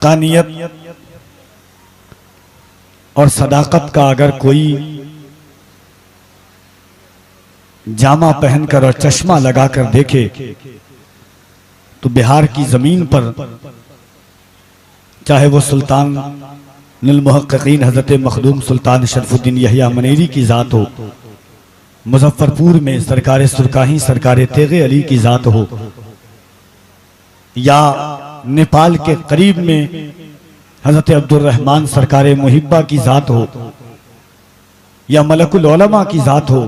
हक्कानियत और सदाकत का अगर कोई जामा पहनकर और चश्मा लगाकर देखे तो बिहार की जमीन पर चाहे वो सुल्तान मुहक्किकीन हजरत मखदूम सुल्तान शरफुद्दीन यहिया मनेरी की जात हो, मुजफ्फरपुर में सरकार सुरकाही सरकार तेगे अली की जात हो, या नेपाल के करीब में हजरत अब्दुल रहमान सरकार मुहिब्बा की जात हो, या मलकुल उलमा की जात हो,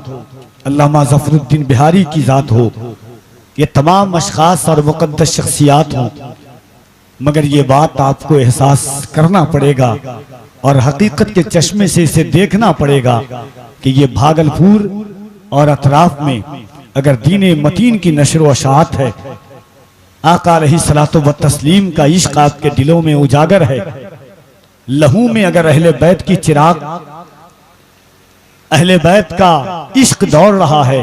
अल्लामा ज़फरुद्दीन बिहारी की जात हो, ये तमाम अशखास और मुक़द्दस शख्सियात हों, मगर ये बात आपको एहसास करना पड़ेगा और हकीकत के चश्मे से इसे देखना पड़ेगा कि ये भागलपुर और अतराफ में अगर दीन मतीन की नशर व अशात है, आका अलैहिस्सलातु व तस्लीम का इश्क आपके दिलों में उजागर है, लहू में अगर अहले बैत की चिराग, अहले बैत का इश्क दौड़ रहा है,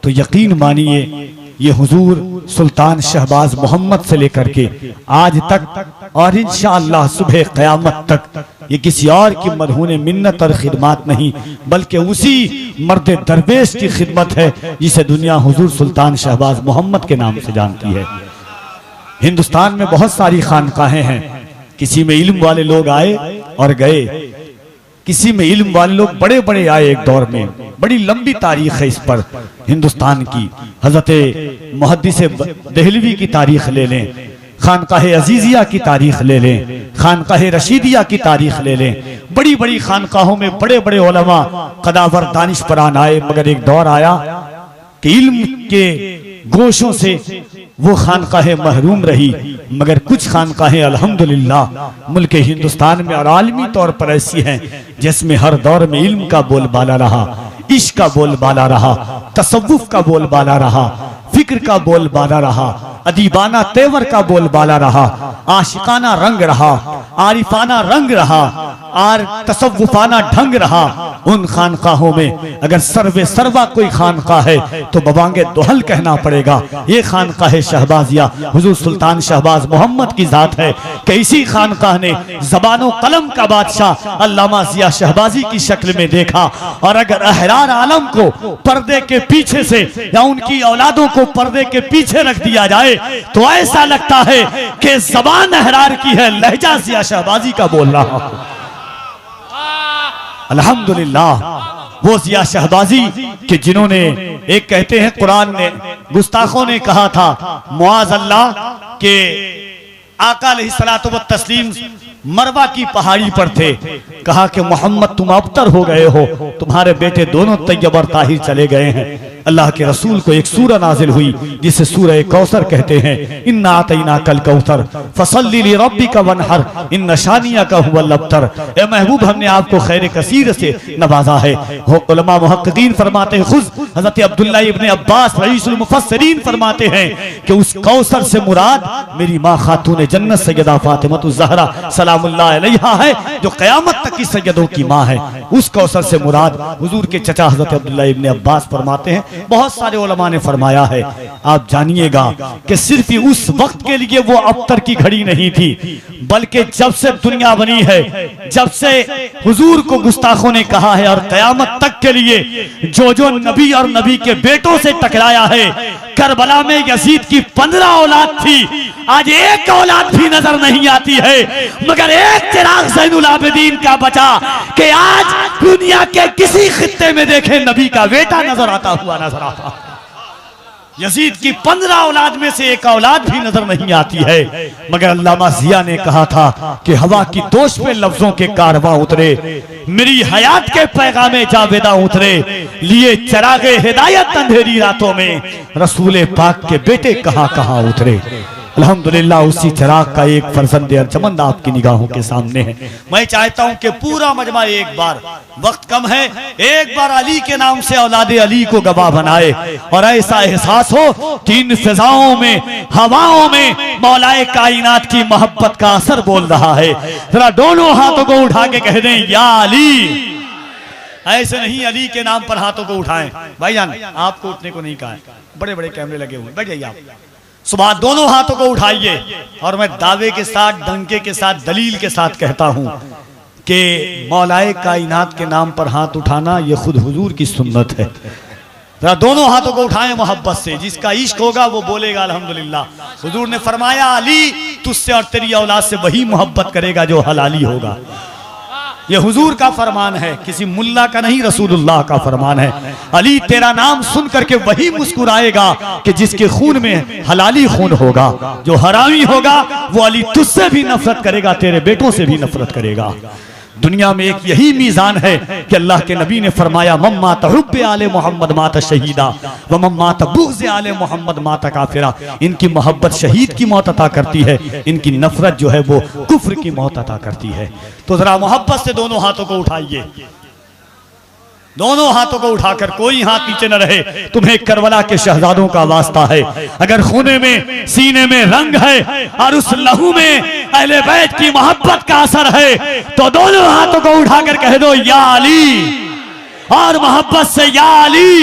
तो यकीन मानिए ये हुजूर सुल्तान शहबाज मोहम्मद से लेकर के आज तक और इंशाअल्लाह सुबह क़यामत तक ये किसी और की मरहून मिन्नत और खिदमत नहीं, बल्कि उसी मर्द दरवेश की खिदमत है जिसे दुनिया हुजूर सुल्तान शहबाज मोहम्मद के नाम से जानती है। हिंदुस्तान में बहुत सारी खानकाहें हैं, किसी में इल्म वाले लोग आए और गए, किसी में इल्म वाले लोग बड़े बड़े आए एक दौर में, बड़ी लंबी तारीख है इस पर हिंदुस्तान की। हजरत मुहद्दिस देहलवी की तारीख ले लें, खानकाह अजीजिया की तारीख ले लें, खानकाह रशीदिया की तारीख ले लें, बड़ी बड़ी खानकाहों में बड़े बड़े उलमा कदावर दानिशपरान आए, मगर एक दौर आया कि इल्म के गोशों से वो खानकाहें महरूम रही, मगर कुछ खानकाहें अल्हम्दुलिल्लाह मुल्क हिंदुस्तान में और आलमी तौर पर ऐसी हैं जिसमें हर दौर में इल्म का बोलबाला रहा, इश्क का बोलबाला रहा, तसव्वुफ का बोलबाला रहा, फिक्र का बोलबाला रहा, अदीबाना तेवर का बोलबाला रहा, आशिकाना रंग रहा, आरिफाना रंग रहा और तसव्वुफाना ढंग रहा। उन खानकाहों में अगर सर्वे सर्वा कोई खानका है तो बबांगे दोहल कहना पड़ेगा, ये खानकाह शहबाजिया हुजूर सुल्तान शहबाज मोहम्मद की जात है कि इसी खानकाह ने ज़बानो कलम का बादशाह अल्लामा ज़िया शहबाजी की शक्ल में देखा। और अगर अहरार आलम को पर्दे के पीछे से या उनकी औलादों को पर्दे के पीछे रख दिया जाए तो ऐसा लगता है कि ज़बान अहरार की है, लहजा ज़िया शहबाजी का बोल रहा हूं। अल्हम्दुलिल्लाह वो ज़िया शहबाजी कि जिन्होंने, एक कहते हैं कुरान ने गुस्ताखों ने कहा था मुआज़ अल्लाह के आका अलैहिस्सलातु व तस्लीम मरवा की पहाड़ी पर थे, कहा कि मोहम्मद तुम अबतर हो गए हो, तुम्हारे बेटे दोनों तैयब और ताहिर चले गए हैं। अल्लाह के रसूल को एक सूरह नाजिल हुई जिसे सूरह कौसर कहते हैं, इन्ना आतैना कल कौसर फसल्ली लिरब्बिका वनहर इन्न शानियका हुवल अबतर। ए महबूब हमने आपको खैर कसीर से नवाजा है। उलमा मुहक्किकीन फरमाते हैं, खुद हज़रत अब्दुल्लाह इब्न अब्बास रईसुल मुफस्सिरीन फरमाते हैं कि उस कौसर से मुराद मेरी माँ खातून जन्नत सैयदा फातिमा ज़हरा सलामुल्लाह अलैहा है, जो क़यामत तक की सैयदों की माँ है। उस कौसर से मुराद हुजूर के चचा हज़रत अब्दुल्लाह इब्न अब्बास फरमाते हैं, बहुत सारे उलमा ने फरमाया है। आप जानिएगा कि सिर्फ उस वक्त के लिए वो अबतर की घड़ी नहीं थी, बल्कि जब से दुनिया बनी है, जब से हुजूर को गुस्ताखों ने कहा है और कयामत तक के लिए जो जो नबी और नबी के बेटों से टकराया है, करबला में यजीद की 15 औलाद थी, आज एक औलाद भी नजर नहीं आती है, मगर एक चिराग ज़ैनुल आबिदीन का बचा कि आज दुनिया के किसी खित्ते में देखे नबी का बेटा नजर आता हुआ नजर आता। यजीद की 15 औलाद में से एक औलाद भी नजर नहीं आती है, मगर अल्लामा ज़िया ने कहा था कि हवा की दोष पे लफ्जों के कारवां उतरे, मेरी हयात के पैगामे जावेदा उतरे, लिए चरागे हिदायत अंधेरी रातों में, रसूले पाक के बेटे कहां कहां उतरे। अल्हम्दुलिल्लाह उसी चिराग का एक फर्जंद अर्जमंद आपकी निगाहों के सामने है। मैं चाहता हूं कि पूरा मजमा एक बार, वक्त कम है, एक बार अली के नाम से औलादे अली को गवाह बनाए और ऐसा एहसास हो कि इन फिजाओं में, हवाओं में मौलाए कायनात की मोहब्बत का असर बोल रहा है। जरा दोनों हाथों को उठा के कह दें या अली। ऐसे नहीं अली के नाम पर हाथों को उठाएं। भाईजान आपको उठने को नहीं कहा है, बड़े बड़े कैमरे लगे हुए, बैठ जाइए आप। सुबह दोनों हाथों को उठाइए और मैं दावे के साथ, डंके के साथ, दलील के साथ कहता हूं कि मौलाए कायनात के नाम पर हाथ उठाना यह खुद हुजूर की सुन्नत है। जरा दोनों हाथों को उठाएं मोहब्बत से। जिसका इश्क होगा वो बोलेगा अल्हम्दुलिल्लाह। हुजूर ने फरमाया अली तुझसे और तेरी औलाद से वही मोहब्बत करेगा जो हलाली होगा। ये हुजूर का फरमान है, किसी मुल्ला का नहीं, रसूलुल्लाह का फरमान है। अली तेरा नाम सुन करके वही मुस्कुराएगा कि जिसके खून में हलाली खून होगा। जो हरामी होगा वो अली तुझसे भी नफरत करेगा, तेरे बेटों से भी नफरत करेगा। दुनिया में एक यही मीज़ान है कि अल्लाह के नबी ने फरमाया मम्मा तहुब्बे आले मोहम्मद माता शहीदा व मम्मा तबुग़्ज़े आले मोहम्मद माता काफिरा। इनकी मोहब्बत शहीद की मौत अता करती है, इनकी नफरत जो है वो कुफ्र की मौत अता करती है। तो जरा मोहब्बत से दोनों हाथों को उठाइए, दोनों हाथों को उठाकर, कोई हाथ नीचे न रहे। तुम्हें करबला के शहजादों का वास्ता है। अगर खूने में, सीने में रंग है और उस लहू में अहले बैत की मोहब्बत का असर है तो दोनों हाथों को उठाकर कह दो या अली, और मोहब्बत से या अली,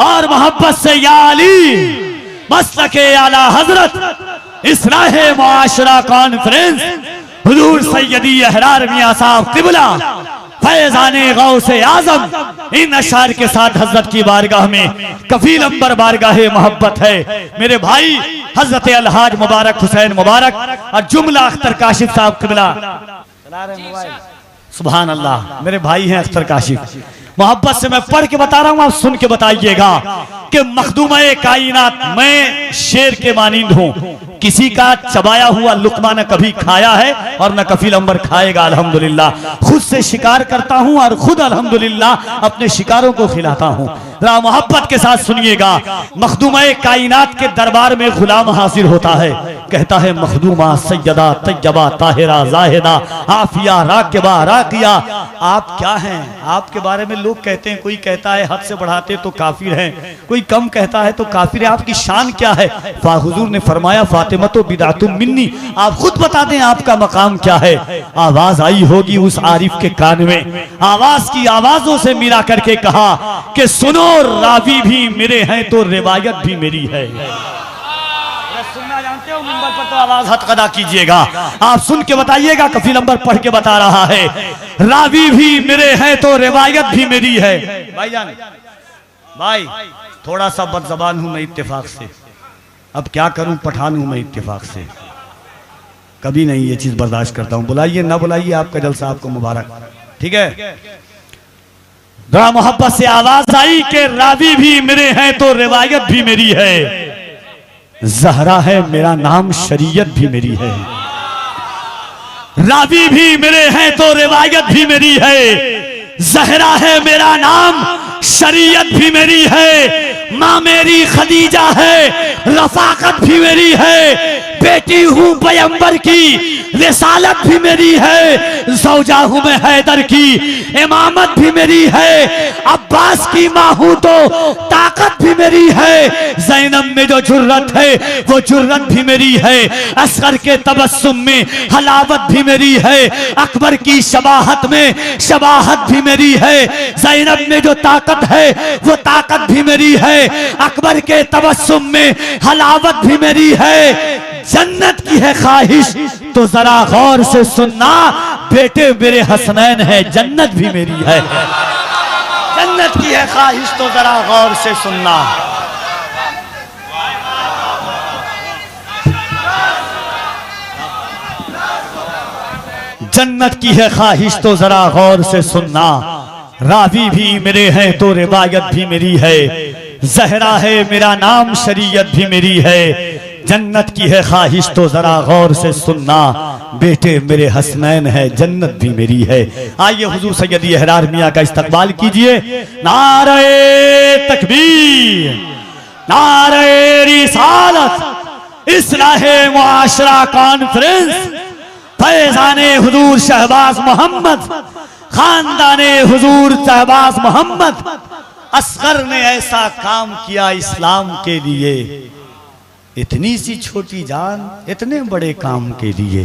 और मोहब्बत से या अली। मसलके आला हजरत इस्लाह मुआशरा कॉन्फ्रेंस हुजूर सैयदी अहरार मियां साहब किबला फैजाने गौसे आजम, इन अशार के साथ हजरत की बारगाह में कफील अंबर बारगाह मोहब्बत है। मेरे भाई हजरत अलहाज मुबारक हुसैन मुबारक और जुमला अख्तर काशिफ साहब किबला, सुभान अल्लाह, मेरे भाई हैं अख्तर काशिफ। मोहब्बत से मैं पढ़ के बता रहा हूं, आप सुन के बताइएगा कि मखदूम-ए कायनात, मैं शेर के मानिंद हूं। किसी का चबाया हुआ लुकमा न कभी खाया है और न कफील अंबर खाएगा अल्हम्दुलिल्लाह। खुद से शिकार करता हूं और खुद अल्हम्दुलिल्लाह अपने शिकारों को खिलाता हूं। जरा मोहब्बत के साथ सुनिएगा। मखदूम-ए कायनात के दरबार में गुलाम हाजिर होता है, कहता है मखदूमा सैयदा तैयबा ताहिरा जाहिदा आफिया राकिबा राकिया, आप क्या हैं? आपके बारे में लोग कहते हैं, कोई कहता है हद से बढ़ाते तो काफिर हैं, कोई कम कहता है तो काफिर है। आपकी शान क्या है? हुजूर ने फरमाया फातिमा तो बिदातुम मिन्नी, आप खुद बता दें आपका मकाम क्या है। आवाज आई होगी उस आरिफ के कान में, आवाज की आवाजों से मिला करके कहा कि सुनो रावी भी मेरे हैं तो रिवायत भी मेरी है। सुनना जानते हो, मुंबर पर तो आवाज हद कदा कीजिएगा। आप सुन के बताइएगा, कफील अंबर पढ़ के बता रहा है रावी भी मेरे हैं तो रिवायत भी मेरी है। भाईजान, भाई थोड़ा सा बदजबान हूं मैं इत्तेफाक से, अब क्या करूं, पठान हूं मैं इत्तेफाक से, कभी नहीं ये चीज बर्दाश्त करता हूं। बुलाइए ना बुलाइए, आपका जलसा आपको मुबारक, ठीक है। जरा मोहब्बत से आवाज आई कि रावी भी मेरे हैं तो रिवायत भी मेरी है, ज़हरा है मेरा नाम शरीयत भी मेरी है। रावी भी मेरे हैं तो रिवायत भी मेरी है, ज़हरा है मेरा नाम शरीयत भी मेरी है। माँ मेरी खदीजा है, रफाकत भी मेरी है, बेटी हूँ पैगंबर की, रिसालत भी मेरी है, ज़ौजा हूँ मैं हैदर की, इमामत भी मेरी है, अब्बास की माँ हूँ तो ताकत भी मेरी है, ज़ैनब में जो जुर्रत है वो जुर्रत भी मेरी है, असगर के तबस्सुम में हलावत भी मेरी है, अकबर की शबाहत में शबाहत भी मेरी है, ज़ैनब में जो ताकत है वो ताकत भी मेरी है, अकबर के तबस्सुम में हलावत भी मेरी है। जन्नत की है ख्वाहिश तो जरा गौर से सुनना, बेटे मेरे हसनैन है, जन्नत भी मेरी है। जन्नत की है ख्वाहिश तो जरा गौर से सुनना। जन्नत की है ख्वाहिश तो जरा गौर से सुनना, रावी भी मेरे हैं तो रिवायत भी मेरी है, ज़हरा है मेरा नाम शरीयत भी मेरी है। जन्नत की है ख्वाहिश तो जरा गौर से सुनना, बेटे मेरे हसनैन है, जन्नत भी मेरी है। आइए हुजूर सैयदी अहरार मियां का इस्तकबाल कीजिए। नारे तकबीर, नारे रिसालत, इस्लाहे मुआशरा कॉन्फ्रेंस, फैजाने हुजूर शहबाज मोहम्मद, खानदाने हुजूर शहबाज मोहम्मद। असगर ने ऐसा काम किया इस्लाम के लिए, इतनी सी छोटी जान इतने बड़े काम के लिए।